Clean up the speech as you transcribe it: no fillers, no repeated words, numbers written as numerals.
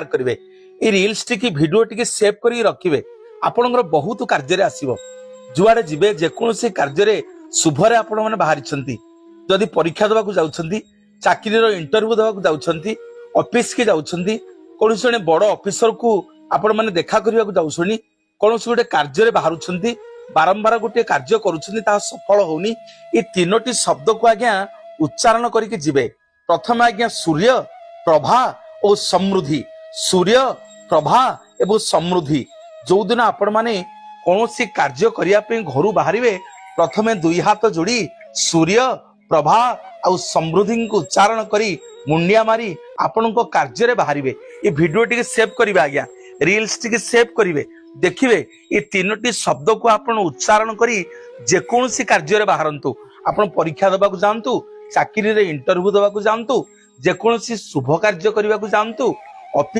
करेंगे ये reels T video T save कर रखिए आपंकर बहुत कार्य आसो जुआड़े जीवे जेकोसी कार्य शुभरे आपण मैंने बाहरी जदि परीक्षा देवाक जाउछंती चाकरी इंटरव्यू देवाक जाउछंती ऑफिस के जाउछंती कौन जड़े बड़ ऑफिसर को आपण मैंने देखा करने जाऊँ कौन गोटे कार्य बाहर बारंबार गोटे कार्य करुँचा सफल होनी ये तीनोटी शब्द को आज्ञा उच्चारण करके जीवे प्रथम आज्ञा सूर्य प्रभा और समृद्धि सूर्य प्रभा एवं समृद्धि जो दिन आपण माने कौन कार्य करने घर बाहर प्रथमे दुई हाथ जोड़ी सूर्य प्रभा और समृद्धि को उच्चारण करी मुंडिया मारी आपण कार्य बाहर ये भिडियो टी सेव करेंगे आज्ञा रिल्स टी सेव करेंगे देखिए ये तीनोटी शब्द को आपण उच्चारण करी जेकोसी कार्य बाहरतु आपण परीक्षा देवाक जातु चाकरी इंटरव्यू देवाक जातु जेकोसी शुभ कार्य करने जातु